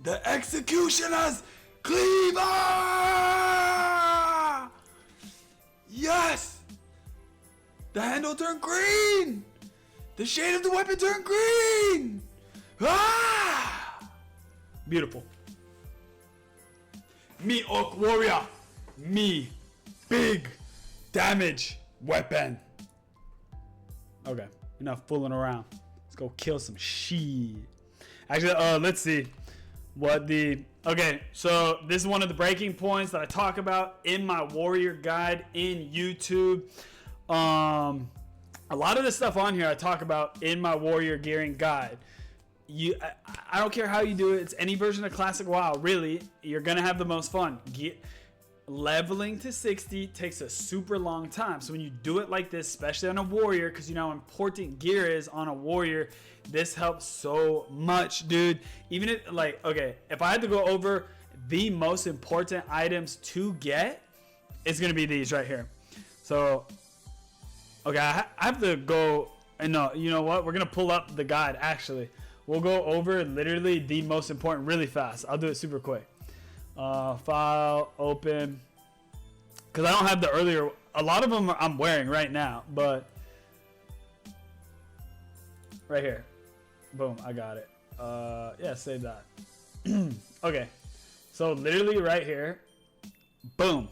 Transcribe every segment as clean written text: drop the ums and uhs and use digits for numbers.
The Executioner's Cleaver! Yes! The handle turned green! The shade of the weapon turned green! Ah! Beautiful. Me Orc Warrior. Me big damage weapon. Okay, enough fooling around. Let's go kill some shit. Actually, let's see what the... Okay, so this is one of the breaking points that I talk about in my warrior guide in YouTube. A lot of the stuff on here I talk about in my warrior gearing guide. I don't care how you do it. It's any version of Classic WoW, really. You're going to have the most fun. Leveling to 60 takes a super long time. So when you do it like this, especially on a warrior, because you know how important gear is on a warrior, this helps so much, dude. Even if, like, okay, if I had to go over the most important items to get, it's going to be these right here. So, okay, I have to go, and no, you know what? We're going to pull up the guide, actually. We'll go over literally the most important really fast. I'll do it super quick. File, open. Because I don't have the earlier... A lot of them I'm wearing right now, but... Right here. Boom, I got it. Yeah, save that. Okay. So literally right here. Boom.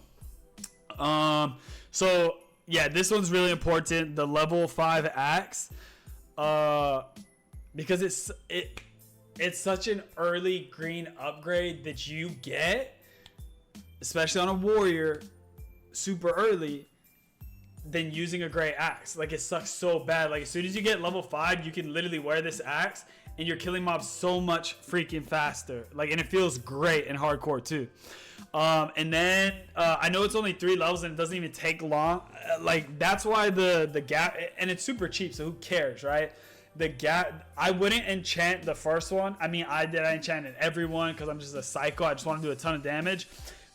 So, yeah, this one's really important. The level 5 axe. Because it's such an early green upgrade that you get, especially on a warrior, super early, than using a gray axe. Like, it sucks so bad. Like, as soon as you get level 5, you can literally wear this axe and you're killing mobs so much freaking faster. Like, and it feels great in hardcore too. And then I know it's only 3 levels and it doesn't even take long. Like, that's why the gap, and it's super cheap, so who cares, right? The gap, I wouldn't enchant the first one. I mean, I enchanted everyone because I'm just a psycho. I just want to do a ton of damage.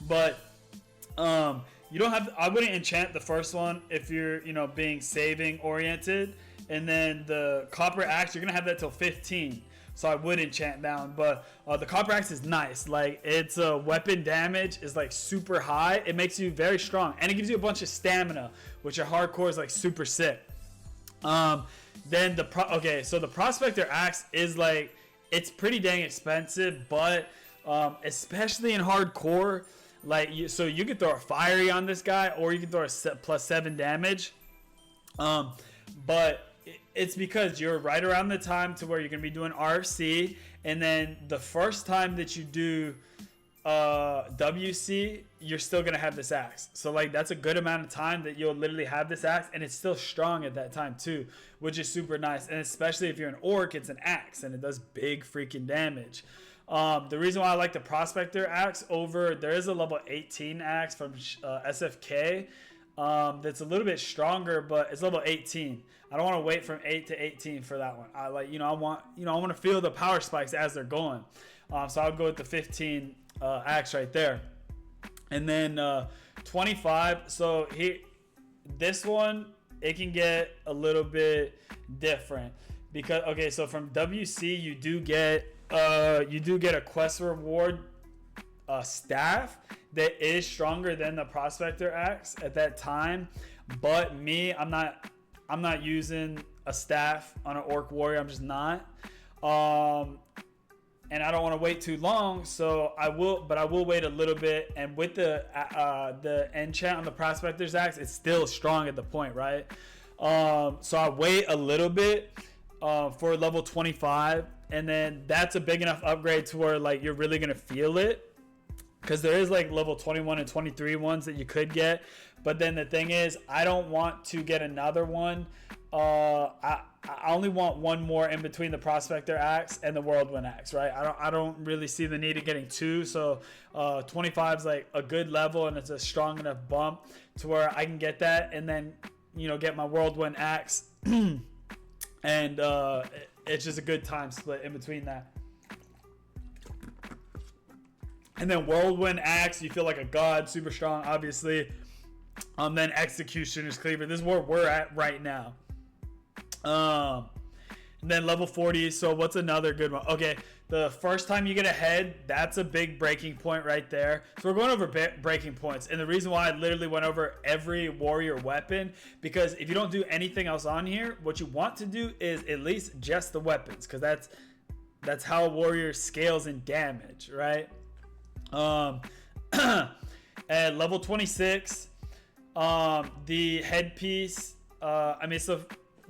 But you don't have, I wouldn't enchant the first one if you're, you know, being saving oriented. And then the copper axe, you're gonna have that till 15. So I would enchant down. But the copper axe is nice. Like, its weapon damage is like super high. It makes you very strong, and it gives you a bunch of stamina, which are hardcore is like super sick. Then so the Prospector Axe is like, it's pretty dang expensive, but especially in hardcore, like, so you can throw a fiery on this guy, or you can throw a +7 damage. But it's because you're right around the time to where you're gonna be doing RFC, and then the first time that you do WC, you're still gonna have this axe. So like, that's a good amount of time that you'll literally have this axe, and it's still strong at that time too, which is super nice. And especially if you're an orc, it's an axe and it does big freaking damage. The reason why I like the Prospector axe over, there is a level 18 axe from SFK that's a little bit stronger, but it's level 18. I don't want to wait from 8 to 18 for that one. I like, I want to feel the power spikes as they're going. So I'll go with the 15 axe right there. And then 25, so this one, it can get a little bit different because, okay, so from WC you do get a quest reward staff that is stronger than the Prospector axe at that time. But me, I'm not using a staff on an orc warrior. I'm just not. And I don't want to wait too long, so I will wait a little bit. And with the enchant on the Prospector's axe, it's still strong at the point, right? So I wait a little bit for level 25, and then that's a big enough upgrade to where like you're really gonna feel it, because there is like level 21 and 23 ones that you could get. But then the thing is, I don't want to get another one. I only want one more in between the Prospector axe and the Whirlwind axe, right? I don't really see the need of getting 2. So 25 is like a good level, and it's a strong enough bump to where I can get that, and then get my Whirlwind axe, and it's just a good time split in between that. And then Whirlwind axe, you feel like a god, super strong, obviously. Then Executioner's Cleaver. This is where we're at right now. And then level 40. So what's another good one? Okay, The first time you get a head, that's a big breaking point right there. So we're going over breaking points. And the reason why I literally went over every warrior weapon, because if you don't do anything else on here, what you want to do is at least just the weapons, because that's how a warrior scales in damage, right? At level 26, the headpiece, I mean, so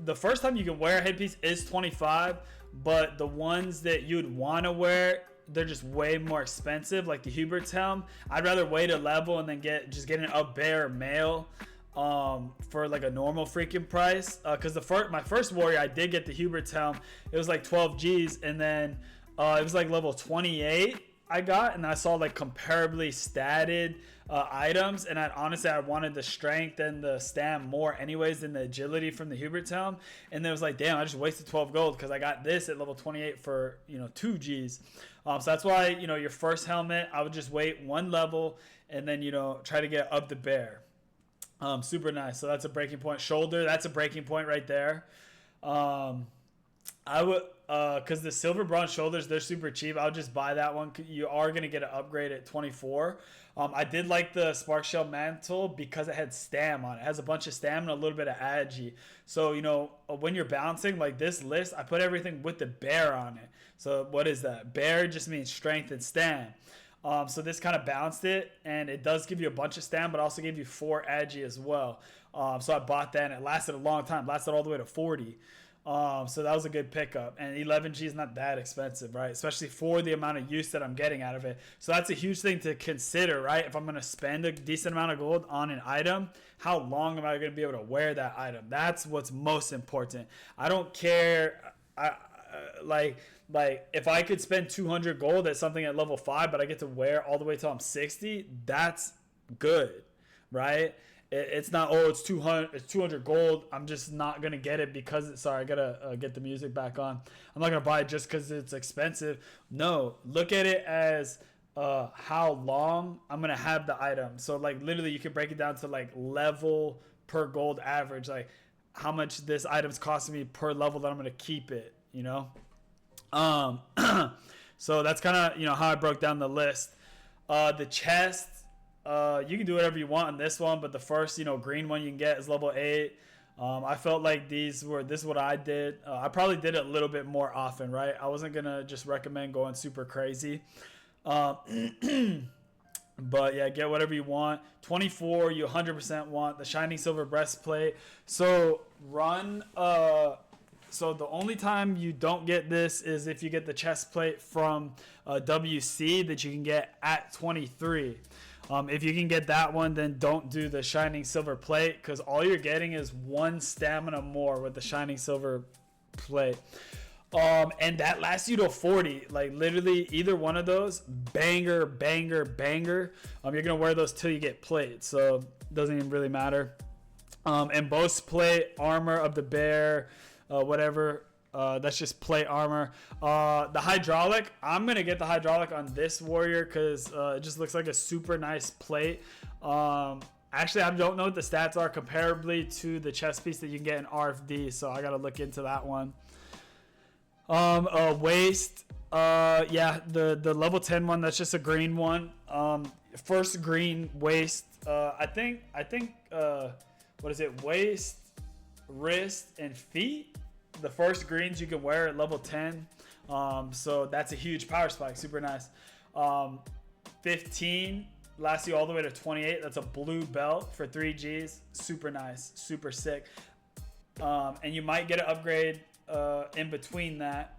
the first time you can wear a headpiece is 25, but the ones that you'd want to wear, they're just way more expensive. Like the Hubert's helm, I'd rather wait a level and then get an up bear male for like a normal freaking price. Because my first warrior, I did get the Hubert's helm. It was like 12 G's, and then it was like level 28 I got, and I saw like comparably statted items, and honestly I wanted the strength and the stam more anyways than the agility from the Hubert's helm. And then it was like, damn, I just wasted 12 gold because I got this at level 28 for 2 G's. So that's why your first helmet, I would just wait one level and then try to get up the bear. Super nice. So that's a breaking point. Shoulder, that's a breaking point right there. I would, because the silver bronze shoulders, they're super cheap. I'll just buy that one. You are going to get an upgrade at 24. I did like the Spark Shell Mantle because it had stam on it. It has a bunch of stam and a little bit of agi. So, when you're balancing like this list, I put everything with the bear on it. So what is that? Bear just means strength and stam. So this kind of balanced it, and it does give you a bunch of stam, but also gave you 4 agi as well. So I bought that, and it lasted a long time. Lasted all the way to 40. So that was a good pickup, and 11G is not that expensive, right? Especially for the amount of use that I'm getting out of it. So that's a huge thing to consider, right? If I'm going to spend a decent amount of gold on an item, how long am I going to be able to wear that item? That's what's most important. I don't care. Like if I could spend 200 gold at something at level 5, but I get to wear all the way till I'm 60, that's good, right? It's not, it's 200 gold, I'm just not gonna get it because sorry, I gotta get the music back on. I'm not gonna buy it just because it's expensive. No, look at it as how long I'm gonna have the item. So like literally you can break it down to like level per gold average, like how much this item's costing me per level that I'm gonna keep it, so that's kind of how I broke down the list. The chest, you can do whatever you want on this one, but the first green one you can get is level 8. I felt like this is what I did. I probably did it a little bit more often, right? I wasn't gonna just recommend going super crazy. But yeah, get whatever you want. 24 you 100% want the shining silver breastplate. So so the only time you don't get this is if you get the chest plate from WC that you can get at 23. If you can get that one, then don't do the shining silver plate, because all you're getting is 1 stamina more with the shining silver plate. And that lasts you to 40. Like literally either one of those, banger, banger, banger. You're gonna wear those till you get plate, so it doesn't even really matter. And boast plate, armor of the bear, whatever. That's just plate armor. The hydraulic, I'm gonna get the hydraulic on this warrior because it just looks like a super nice plate. Actually, I don't know what the stats are comparably to the chest piece that you can get in RFD, so I gotta look into that one. Waist, yeah, the level 10 one, that's just a green one. First green waist. I think what is it? Waist, wrist, and feet. The first greens you can wear at level 10. So that's a huge power spike. Super nice. 15 lasts you all the way to 28. That's a blue belt for 3 Gs. Super nice. Super sick. And you might get an upgrade in between that.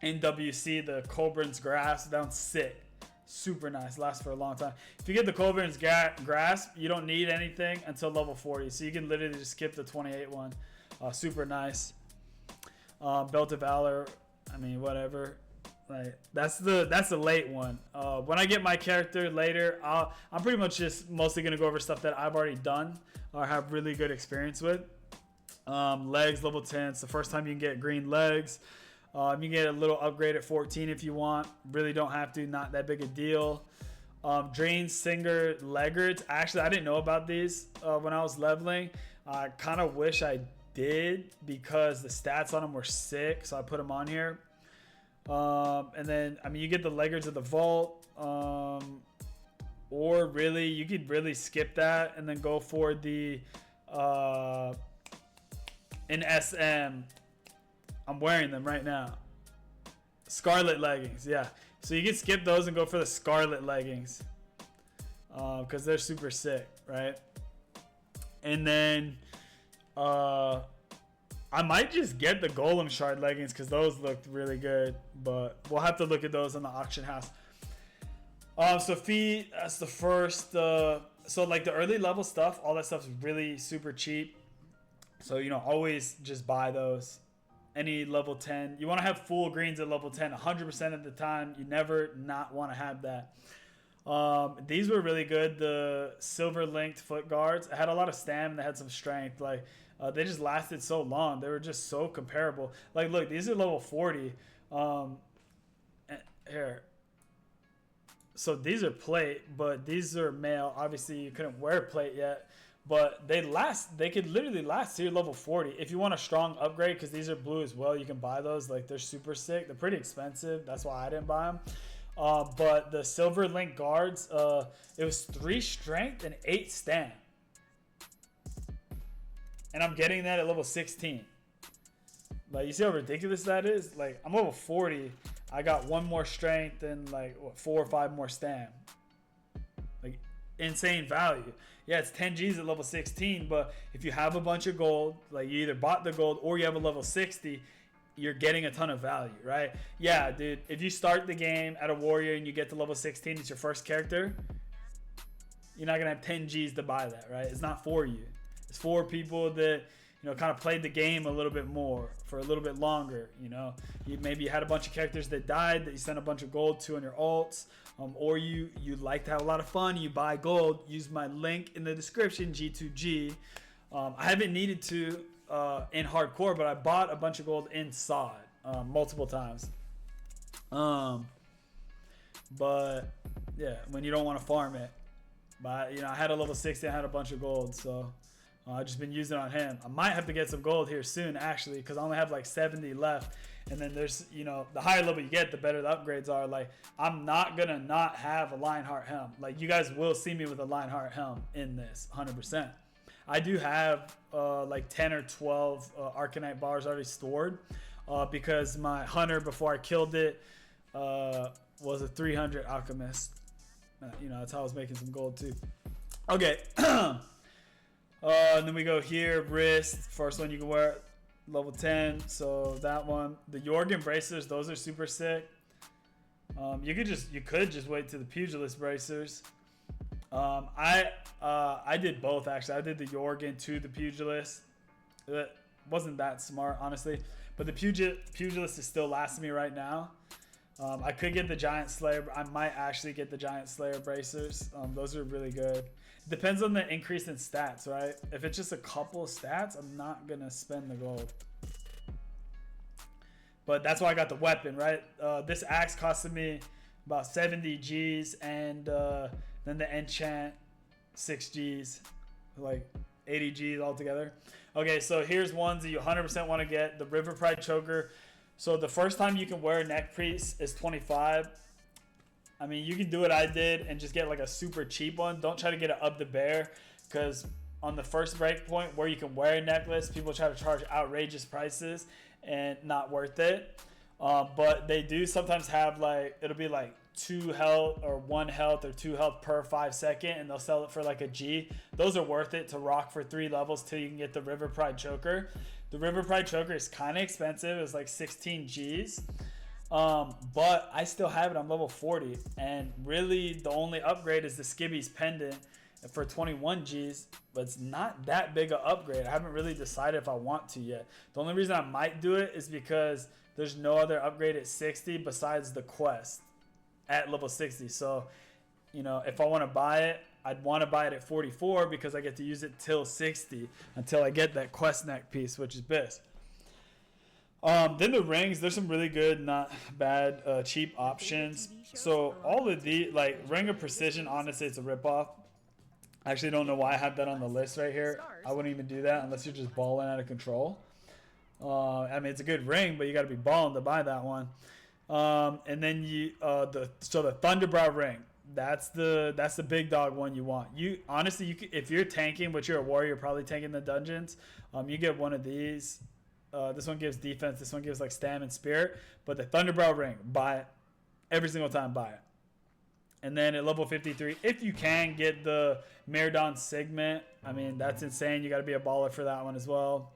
In WC, the Colburn's Grasp. That's sick. Super nice. Lasts for a long time. If you get the Colburn's Grasp, you don't need anything until level 40. So you can literally just skip the 28 one. Super nice. Belt of Valor, I mean, whatever. Like that's the late one. When I get my character later, I'm pretty much just mostly gonna go over stuff that I've already done or have really good experience with. Legs level 10. It's the first time you can get green legs. You can get a little upgrade at 14 if you want. Really don't have to. Not that big a deal. Drain Singer Leggards. Actually, I didn't know about these when I was leveling. I kind of wish I did because the stats on them were sick, so I put them on here. And then, I mean, you get the Leggers of the Vault. Or really, you could really skip that and then go for the in SM. I'm wearing them right now. Scarlet leggings, yeah. So you can skip those and go for the Scarlet leggings. Because they're super sick, right? And then I might just get the Golem Shard leggings because those looked really good. But we'll have to look at those in the auction house. So feet, that's the first. So like the early level stuff, all that stuff's really super cheap. So, you know, always just buy those. Any level 10. You want to have full greens at level 10 100% of the time. You never not want to have that. These were really good. The silver linked foot guards. I had a lot of stam and they had some strength. Like they just lasted so long. They were just so comparable. Like, look, these are level 40. Here. So these are plate, but these are male. Obviously, you couldn't wear plate yet, but they last. They could literally last to your level 40. If you want a strong upgrade, because these are blue as well, you can buy those. Like, they're super sick. They're pretty expensive. That's why I didn't buy them. But the silver link guards, it was 3 strength and 8 stam, and I'm getting that at level 16. Like, you see how ridiculous that is? Like, I'm level 40. I got 1 more strength and like what, 4 or 5 more stam. Like, insane value. Yeah, it's 10 G's at level 16, but if you have a bunch of gold, like you either bought the gold or you have a level 60, you're getting a ton of value, right? Yeah, dude, if you start the game at a warrior and you get to level 16, it's your first character, you're not gonna have 10 G's to buy that, right? It's not for you. It's for people that, you know, kind of played the game a little bit more for a little bit longer. You know, maybe you had a bunch of characters that died that you spent a bunch of gold to on your alts, or you like to have a lot of fun. You buy gold. Use my link in the description, G2G. I haven't needed to in hardcore, but I bought a bunch of gold in SOD multiple times. But yeah, when you don't want to farm it. But you know, I had a level 60. I had a bunch of gold, so. I've just been using it on him. I might have to get some gold here soon, actually, because I only have like 70 left. And then there's, you know, the higher level you get, the better the upgrades are. Like, I'm not going to not have a Lionheart helm. Like, you guys will see me with a Lionheart helm in this, 100%. I do have like 10 or 12 Arcanite bars already stored because my Hunter, before I killed it, was a 300 Alchemist. You know, that's how I was making some gold, too. Okay. And then we go here, wrist, first one you can wear, level 10. So that one, the Jorgen bracers, those are super sick. You could just wait to the pugilist bracers. I did both actually. I did the Jorgen to the pugilist. It wasn't that smart, honestly, but the pugilist is still lasting me right now. I could get the Giant Slayer. I might actually get the Giant Slayer bracers. Those are really good. Depends on the increase in stats, right? If it's just a couple of stats, I'm not gonna spend the gold. But that's why I got the weapon, right? This axe costed me about 70 G's, and then the enchant 6 G's, like 80 G's altogether. Okay, so here's ones that you 100% want to get. The River Pride Choker. So the first time you can wear a neck piece is 25. I mean, you can do what I did and just get like a super cheap one. Don't try to get it up the bear, because on the first break point where you can wear a necklace, people try to charge outrageous prices and not worth it. But they do sometimes have like, it'll be like 2 health or 1 health or 2 health per 5 second, and they'll sell it for like a G. Those are worth it to rock for 3 levels till you can get the River Pride Choker. The River Pride Choker is kind of expensive. It's like 16 G's. But I still have it. I'm level 40, and really the only upgrade is the Skibby's Pendant for 21 G's, but it's not that big an upgrade. I haven't really decided if I want to yet. The only reason I might do it is because there's no other upgrade at 60 besides the quest at level 60. So, you know, if I want to buy it, I'd want to buy it at 44 because I get to use it till 60 until I get that quest neck piece, which is best. Then the rings, there's some really good, not bad, cheap options. So all of the, like, Ring of Precision, honestly, it's a ripoff. I actually don't know why I have that on the list right here. I wouldn't even do that unless you're just balling out of control. I mean, it's a good ring, but you got to be balling to buy that one. And then the Thunderbrow ring. That's the big dog one you want. You honestly, if you're tanking, but you're a warrior, you're probably tanking the dungeons. You get one of these. This one gives defense. This one gives like stam and spirit. But the Thunderbrow ring, buy it every single time. Buy it. And then at level 53, if you can get the Maraudon Signet, I mean that's insane. You got to be a baller for that one as well.